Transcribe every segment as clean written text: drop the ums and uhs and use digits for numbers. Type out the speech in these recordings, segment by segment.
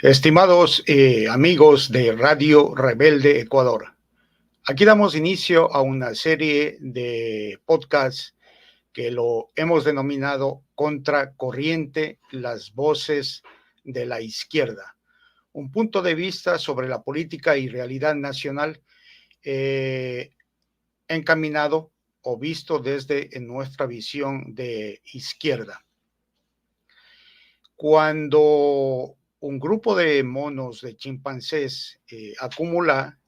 Estimados amigos de Radio Rebelde Ecuador, aquí damos inicio a una serie de podcasts que lo hemos denominado Contracorriente, las voces de la izquierda. Un punto de vista sobre la política y realidad nacional encaminado o visto desde nuestra visión de izquierda. Cuando un grupo de monos, de chimpancés, acumula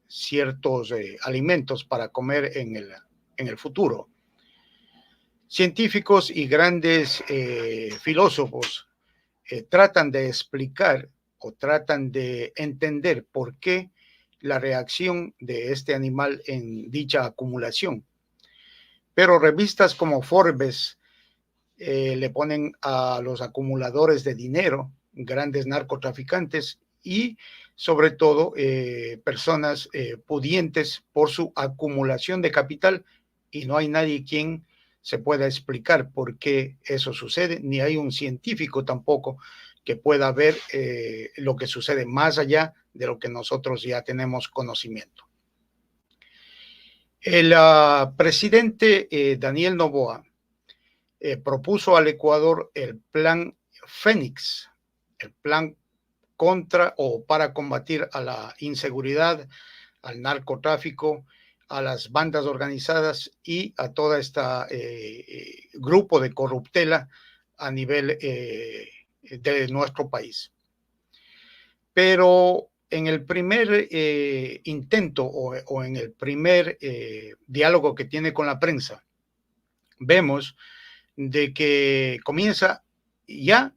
ciertos alimentos para comer en el futuro, científicos y grandes filósofos tratan de explicar o tratan de entender por qué la reacción de este animal en dicha acumulación. Pero revistas como Forbes le ponen a los acumuladores de dinero, grandes narcotraficantes y sobre todo personas pudientes por su acumulación de capital, y no hay nadie quien se pueda explicar por qué eso sucede, ni hay un científico tampoco que pueda ver lo que sucede más allá de lo que nosotros ya tenemos conocimiento. El presidente Daniel Noboa propuso al Ecuador el plan Fénix, el plan contra o para combatir a la inseguridad, al narcotráfico, a las bandas organizadas y a toda esta grupo de corruptela a nivel de nuestro país. Pero en el primer intento o en el primer diálogo que tiene con la prensa, vemos de que comienza ya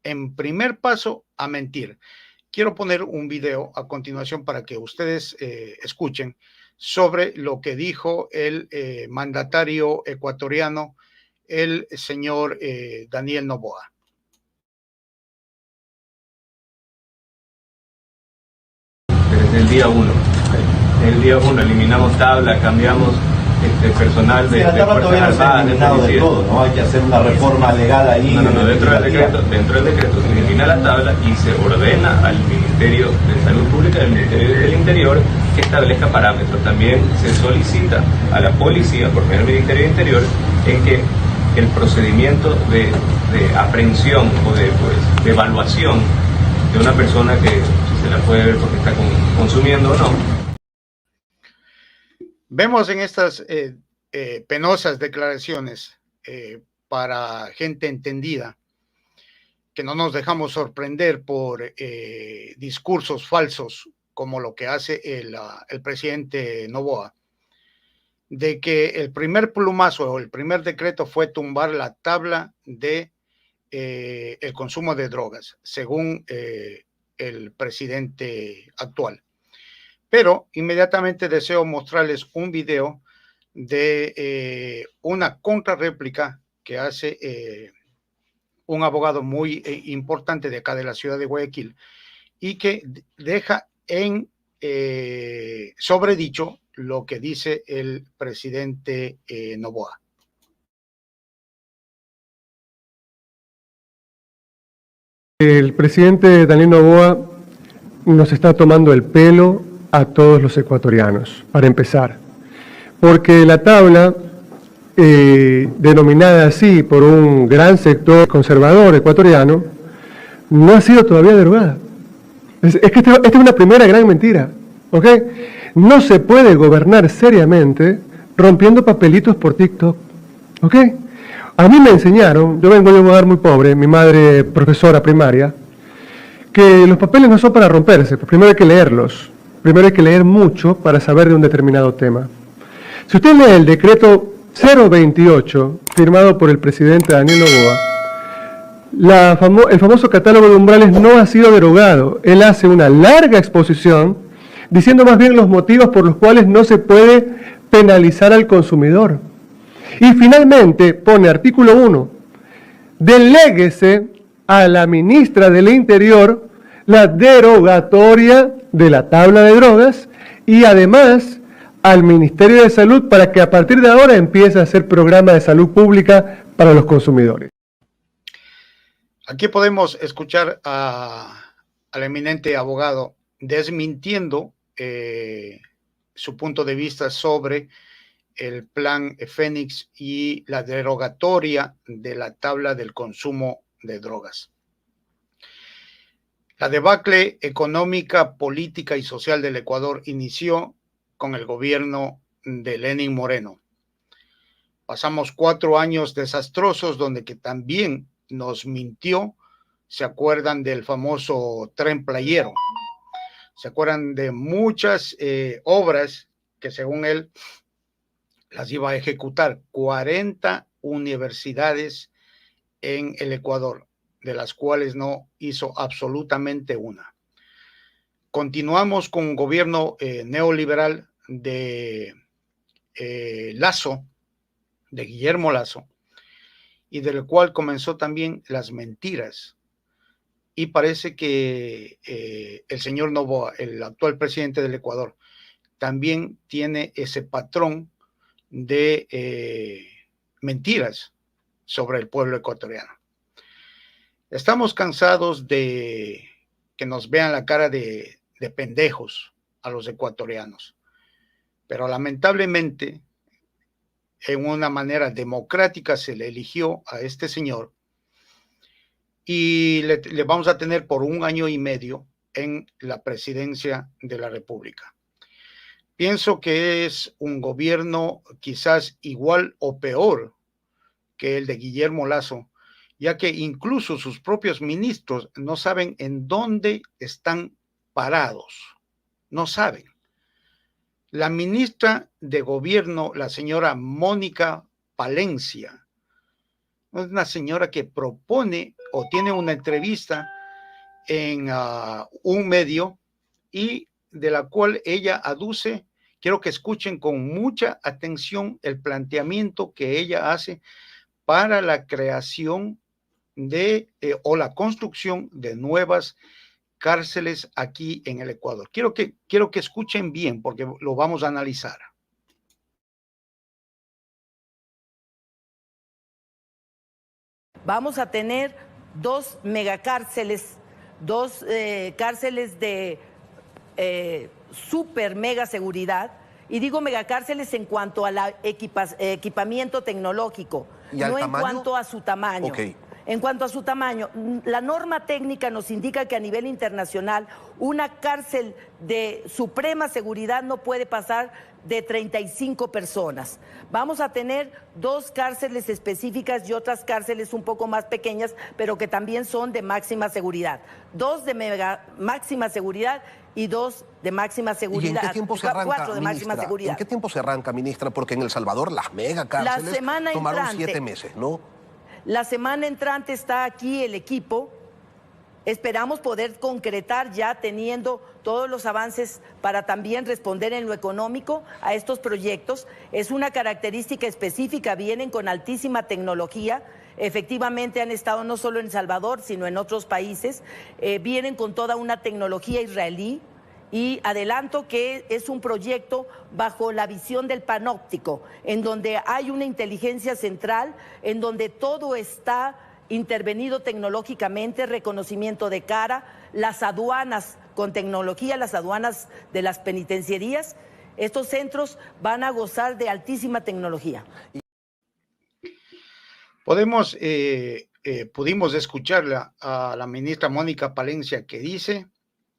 en primer paso a mentir. Quiero poner un video a continuación para que ustedes escuchen sobre lo que dijo el mandatario ecuatoriano, el señor Daniel Noboa. Desde el día 1. El día 1 eliminamos tabla, cambiamos personal de Fuerzas Armadas, de todo, ¿no? Hay que hacer una reforma legal ahí. No, dentro del decreto se elimina la tabla y se ordena al Ministerio de Salud Pública y al Ministerio del Interior que establezca parámetros. También se solicita a la policía, por medio del Ministerio del Interior, en que el procedimiento de aprehensión o de evaluación de una persona que se la puede ver porque está consumiendo o no. Vemos en estas penosas declaraciones para gente entendida que no nos dejamos sorprender por discursos falsos como lo que hace el presidente Noboa, de que el primer plumazo o el primer decreto fue tumbar la tabla de el consumo de drogas, según el presidente actual. Pero inmediatamente deseo mostrarles un video de una contrarréplica que hace un abogado muy importante de acá de la ciudad de Guayaquil y que deja en sobredicho lo que dice el presidente Noboa. El presidente Daniel Noboa nos está tomando el pelo a todos los ecuatorianos, para empezar, porque la tabla, denominada así por un gran sector conservador ecuatoriano, no ha sido todavía derogada. Es que esta es una primera gran mentira, ¿ok? No se puede gobernar seriamente rompiendo papelitos por TikTok, ¿ok? A mí me enseñaron, yo vengo de un hogar muy pobre, mi madre profesora primaria, que los papeles no son para romperse, primero hay que leerlos. Primero hay que leer mucho para saber de un determinado tema. Si usted lee el decreto 028, firmado por el presidente Daniel Noboa, el famoso catálogo de umbrales no ha sido derogado. Él hace una larga exposición diciendo más bien los motivos por los cuales no se puede penalizar al consumidor. Y finalmente pone artículo 1, deléguese a la ministra del Interior la derogatoria de la tabla de drogas y además al Ministerio de Salud para que a partir de ahora empiece a hacer programa de salud pública para los consumidores. Aquí podemos escuchar al eminente abogado desmintiendo su punto de vista sobre el plan Fénix y la derogatoria de la tabla del consumo de drogas. La debacle económica, política y social del Ecuador inició con el gobierno de Lenín Moreno. Pasamos 4 años desastrosos donde que también nos mintió. ¿Se acuerdan del famoso Tren Playero? ¿Se acuerdan de muchas obras que según él las iba a ejecutar? 40 universidades en el Ecuador, de las cuales no hizo absolutamente una. Continuamos con un gobierno neoliberal de Lasso, de Guillermo Lasso, y del cual comenzó también las mentiras. Y parece que el señor Noboa, el actual presidente del Ecuador, también tiene ese patrón de mentiras sobre el pueblo ecuatoriano. Estamos cansados de que nos vean la cara de pendejos a los ecuatorianos, pero lamentablemente en una manera democrática se le eligió a este señor y le vamos a tener por 1 año y medio en la presidencia de la República. Pienso que es un gobierno quizás igual o peor que el de Guillermo Lasso, ya que incluso sus propios ministros no saben en dónde están parados, no saben. La ministra de Gobierno, la señora Mónica Palencia, es una señora que propone o tiene una entrevista en un medio y de la cual ella aduce, quiero que escuchen con mucha atención el planteamiento que ella hace para la creación de o la construcción de nuevas cárceles aquí en el Ecuador. Quiero que escuchen bien porque lo vamos a analizar. Vamos a tener 2 megacárceles, 2 cárceles de super mega seguridad. Y digo megacárceles en cuanto al equipamiento tecnológico, no en cuanto a su tamaño. Okay. En cuanto a su tamaño, la norma técnica nos indica que a nivel internacional una cárcel de suprema seguridad no puede pasar de 35 personas. Vamos a tener 2 cárceles específicas y otras cárceles un poco más pequeñas, pero que también son de máxima seguridad. 2 de máxima seguridad y 2 de máxima seguridad. ¿Y en qué tiempo se arranca, 4 de ministra? máxima seguridad. ¿En qué tiempo se arranca, ministra? Porque en El Salvador las megacárceles tomaron 7 meses, ¿no? La semana entrante está aquí el equipo. Esperamos poder concretar ya teniendo todos los avances para también responder en lo económico a estos proyectos. Es una característica específica, vienen con altísima tecnología. Efectivamente han estado no solo en El Salvador, sino en otros países. Vienen con toda una tecnología israelí. Y adelanto que es un proyecto bajo la visión del panóptico, en donde hay una inteligencia central, en donde todo está intervenido tecnológicamente, reconocimiento de cara, las aduanas con tecnología, las aduanas de las penitenciarías. Estos centros van a gozar de altísima tecnología. Pudimos escucharla a la ministra Mónica Palencia que dice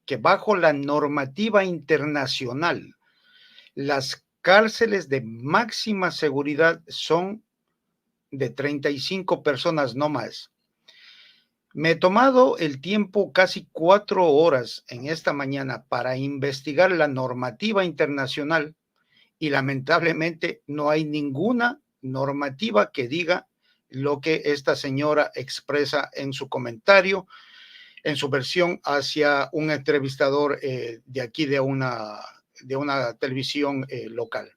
que bajo la normativa internacional, las cárceles de máxima seguridad son de 35 personas no más. Me he tomado el tiempo, casi 4 horas en esta mañana, para investigar la normativa internacional y lamentablemente no hay ninguna normativa que diga lo que esta señora expresa en su comentario, en su versión hacia un entrevistador de aquí de una televisión local.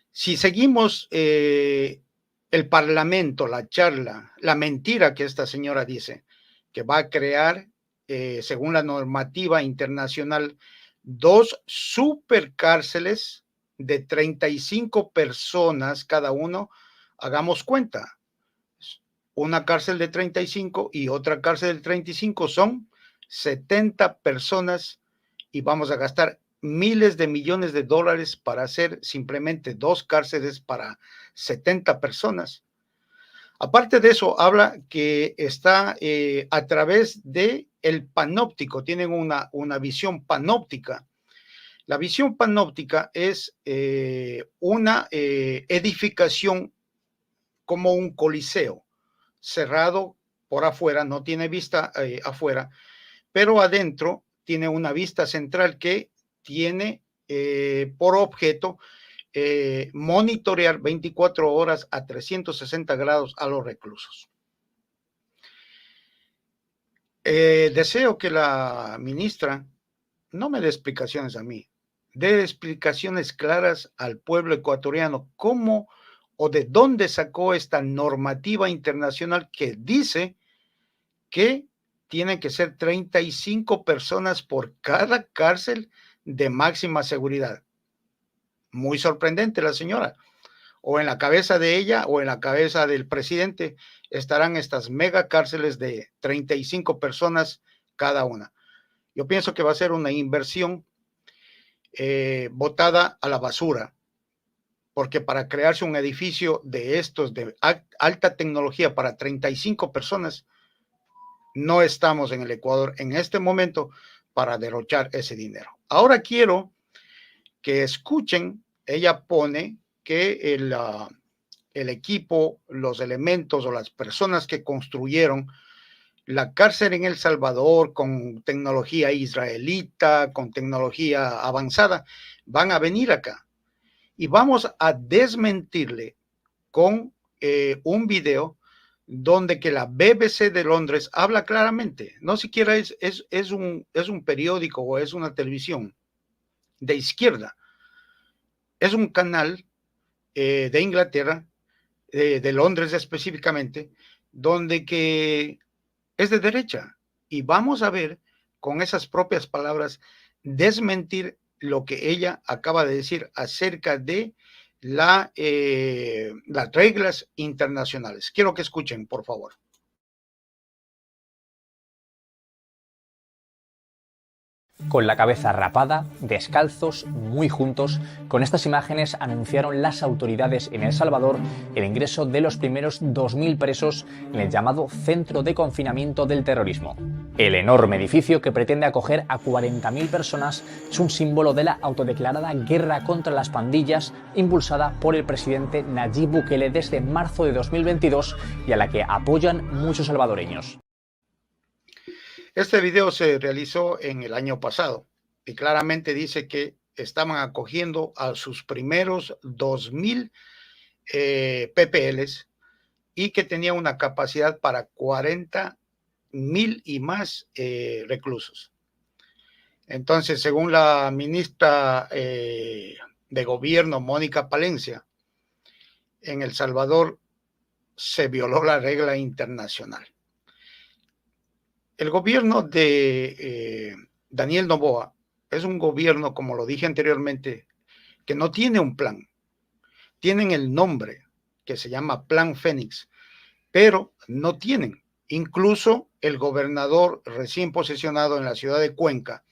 Si seguimos el parlamento, la charla, la mentira que esta señora dice, que va a crear, según la normativa internacional, 2 supercárceles de 35 personas cada uno, hagamos cuenta. Una cárcel de 35 y otra cárcel de 35 son 70 personas y vamos a gastar miles de millones de dólares para hacer simplemente 2 cárceles para 70 personas. Aparte de eso, habla que está a través de el panóptico, tienen una visión panóptica. La visión panóptica es una edificación como un coliseo, cerrado por afuera, no tiene vista afuera, pero adentro tiene una vista central que tiene por objeto monitorear 24 horas a 360 grados a los reclusos. Deseo que la ministra no me dé explicaciones a mí, dé explicaciones claras al pueblo ecuatoriano, cómo o de dónde sacó esta normativa internacional que dice que tienen que ser 35 personas por cada cárcel de máxima seguridad. Muy sorprendente la señora. O en la cabeza de ella o en la cabeza del presidente estarán estas mega cárceles de 35 personas cada una. Yo pienso que va a ser una inversión botada a la basura, porque para crearse un edificio de estos de alta tecnología para 35 personas, no estamos en el Ecuador en este momento para derrochar ese dinero. Ahora quiero que escuchen, ella pone que el equipo, los elementos o las personas que construyeron la cárcel en El Salvador con tecnología israelita, con tecnología avanzada, van a venir acá y vamos a desmentirle con un video donde que la BBC de Londres habla claramente, no siquiera es un periódico o es una televisión de izquierda, es un canal de Inglaterra, de Londres específicamente, donde que es de derecha, y vamos a ver con esas propias palabras desmentir lo que ella acaba de decir acerca de las reglas internacionales. Quiero que escuchen, por favor. Con la cabeza rapada, descalzos, muy juntos, con estas imágenes anunciaron las autoridades en El Salvador el ingreso de los primeros 2.000 presos en el llamado Centro de Confinamiento del Terrorismo. El enorme edificio, que pretende acoger a 40.000 personas, es un símbolo de la autodeclarada guerra contra las pandillas impulsada por el presidente Nayib Bukele desde marzo de 2022 y a la que apoyan muchos salvadoreños. Este video se realizó en el año pasado y claramente dice que estaban acogiendo a sus primeros 2.000 PPLs y que tenía una capacidad para 40.000 y más reclusos. Entonces, según la ministra de Gobierno, Mónica Palencia, en El Salvador se violó la regla internacional. El gobierno de Daniel Noboa es un gobierno, como lo dije anteriormente, que no tiene un plan. Tienen el nombre, que se llama Plan Fénix, pero no tienen. Incluso el gobernador recién posesionado en la ciudad de Cuenca,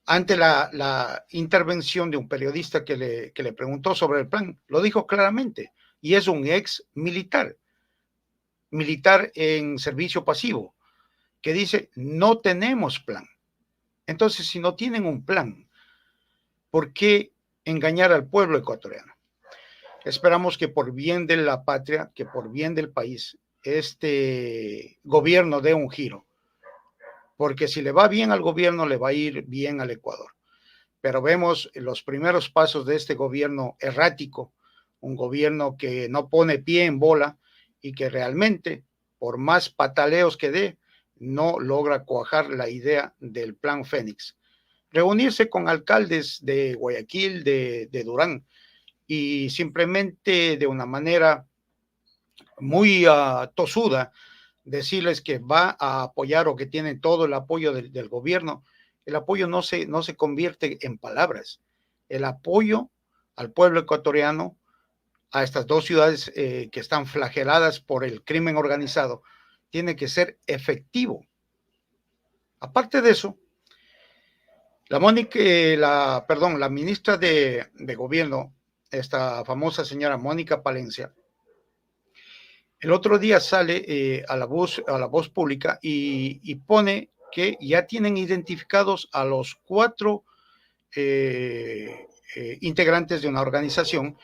ante la intervención de un periodista que le preguntó sobre el plan, lo dijo claramente, y es un ex militar en servicio pasivo, que dice, no tenemos plan. Entonces, si no tienen un plan, ¿por qué engañar al pueblo ecuatoriano? Esperamos que por bien de la patria, que por bien del país, este gobierno dé un giro, porque si le va bien al gobierno, le va a ir bien al Ecuador. Pero vemos los primeros pasos de este gobierno errático, un gobierno que no pone pie en bola, y que realmente, por más pataleos que dé, no logra cuajar la idea del Plan Fénix. Reunirse con alcaldes de Guayaquil, de Durán, y simplemente de una manera muy tosuda, decirles que va a apoyar o que tiene todo el apoyo del gobierno. El apoyo no se convierte en palabras. El apoyo al pueblo ecuatoriano, a estas dos ciudades que están flageladas por el crimen organizado, tiene que ser efectivo. Aparte de eso, la ministra de Gobierno, esta famosa señora Mónica Palencia, el otro día sale a la voz pública y pone que ya tienen identificados a los 4 integrantes de una organización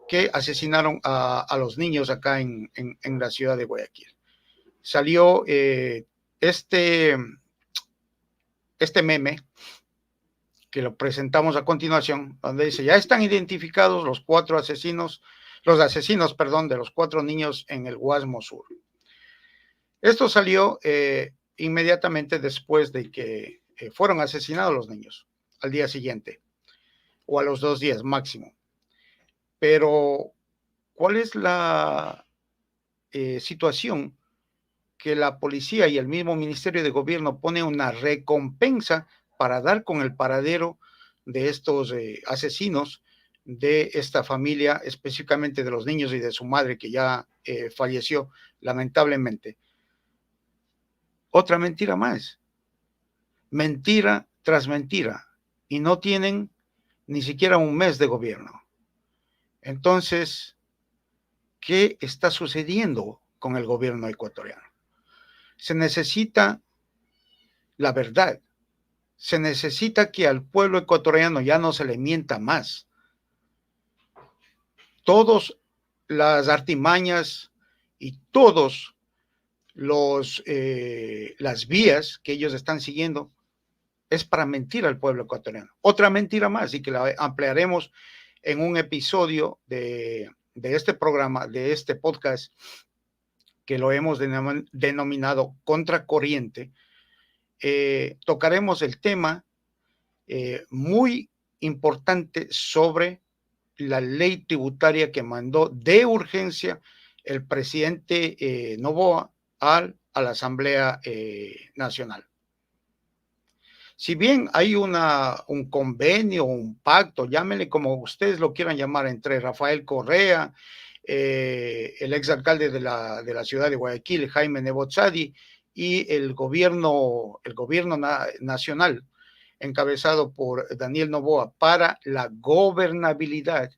que asesinaron a los niños acá en la ciudad de Guayaquil. Salió este meme que lo presentamos a continuación, donde dice, ya están identificados los 4 asesinos, de los 4 niños en el Guasmo Sur. Esto salió inmediatamente después de que fueron asesinados los niños, al día siguiente, o a los 2 días máximo. Pero, ¿cuál es la situación? Que la policía y el mismo Ministerio de Gobierno pone una recompensa para dar con el paradero de estos asesinos de esta familia, específicamente de los niños y de su madre que ya falleció lamentablemente. Otra mentira más, mentira tras mentira, y no tienen ni siquiera un mes de gobierno. Entonces, ¿qué está sucediendo con el gobierno ecuatoriano? Se necesita la verdad, se necesita que al pueblo ecuatoriano ya no se le mienta más. Todas las artimañas y todos las vías que ellos están siguiendo es para mentir al pueblo ecuatoriano. Otra mentira más, y que la ampliaremos en un episodio de este programa, de este podcast, que lo hemos denominado Contracorriente. Tocaremos el tema muy importante sobre la ley tributaria que mandó de urgencia el presidente Noboa a la Asamblea Nacional. Si bien hay un convenio, un pacto, llámenle como ustedes lo quieran llamar, entre Rafael Correa, el exalcalde de la ciudad de Guayaquil, Jaime Nebot-Sadi, y el gobierno nacional, encabezado por Daniel Noboa, para la gobernabilidad,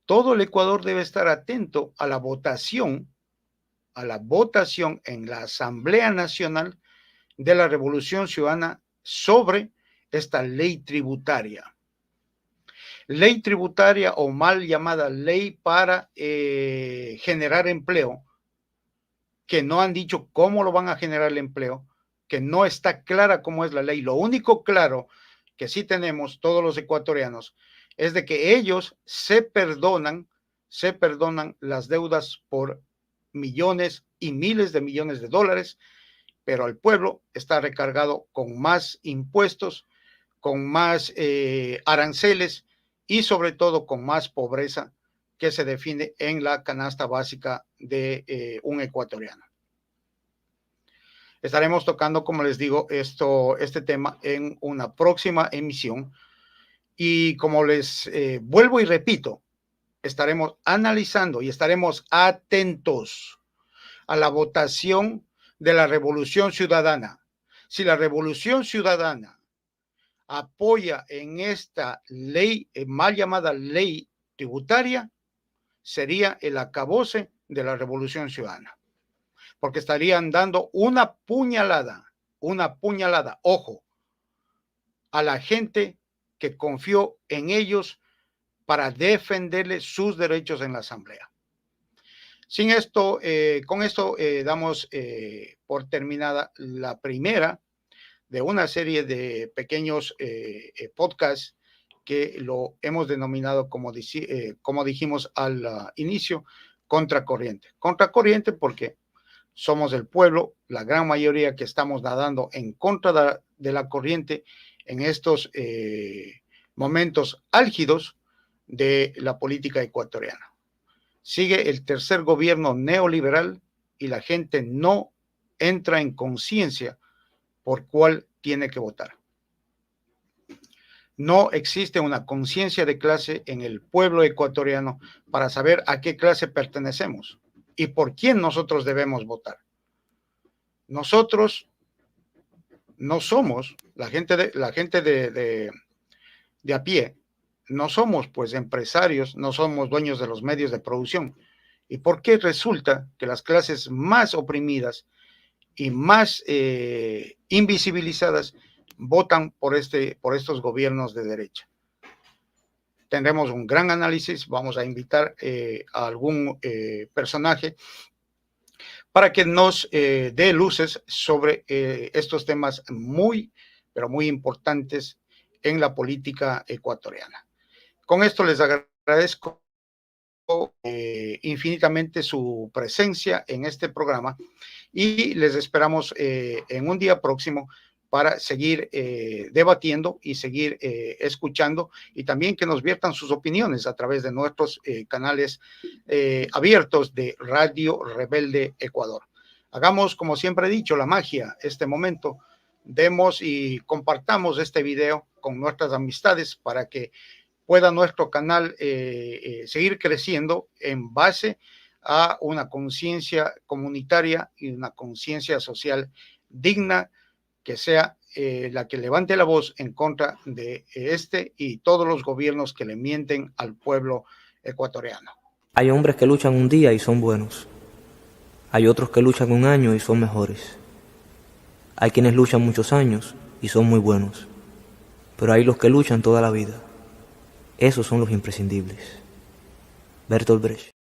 todo el Ecuador debe estar atento a la votación en la Asamblea Nacional de la Revolución Ciudadana sobre esta ley tributaria. Ley tributaria, o mal llamada ley para generar empleo, que no han dicho cómo lo van a generar el empleo, que no está clara cómo es la ley. Lo único claro que sí tenemos todos los ecuatorianos es de que ellos se perdonan las deudas por millones y miles de millones de dólares, pero al pueblo está recargado con más impuestos, con más aranceles y sobre todo con más pobreza que se define en la canasta básica de un ecuatoriano. Estaremos tocando, como les digo, este tema en una próxima emisión, y como les vuelvo y repito, estaremos analizando y estaremos atentos a la votación de la Revolución Ciudadana. Si la Revolución Ciudadana apoya en esta ley, mal llamada ley tributaria, sería el acabose de la Revolución Ciudadana, porque estarían dando una puñalada, ojo, a la gente que confió en ellos para defenderles sus derechos en la Asamblea. Con esto damos por terminada la primera de una serie de pequeños podcasts que lo hemos denominado, como dijimos al inicio, Contracorriente. Contracorriente porque somos el pueblo, la gran mayoría, que estamos nadando en contra de la corriente en estos momentos álgidos de la política ecuatoriana. Sigue el tercer gobierno neoliberal y la gente no entra en conciencia por cuál tiene que votar. No existe una conciencia de clase en el pueblo ecuatoriano para saber a qué clase pertenecemos. y por quién nosotros debemos votar. Nosotros no somos, la gente de a pie, no somos pues empresarios, no somos dueños de los medios de producción. ¿Y por qué resulta que las clases más oprimidas y más invisibilizadas votan por estos gobiernos de derecha? Tendremos un gran análisis, vamos a invitar a algún personaje para que nos dé luces sobre estos temas muy, pero muy importantes en la política ecuatoriana. Con esto les agradezco infinitamente su presencia en este programa y les esperamos en un día próximo para seguir debatiendo y seguir escuchando, y también que nos viertan sus opiniones a través de nuestros canales abiertos de Radio Rebelde Ecuador. Hagamos, como siempre he dicho, la magia este momento. Demos y compartamos este video con nuestras amistades para que pueda nuestro canal seguir creciendo en base a una conciencia comunitaria y una conciencia social digna, que sea la que levante la voz en contra de y todos los gobiernos que le mienten al pueblo ecuatoriano. Hay hombres que luchan un día y son buenos. Hay otros que luchan un año y son mejores. Hay quienes luchan muchos años y son muy buenos. Pero hay los que luchan toda la vida. Esos son los imprescindibles. Bertolt Brecht.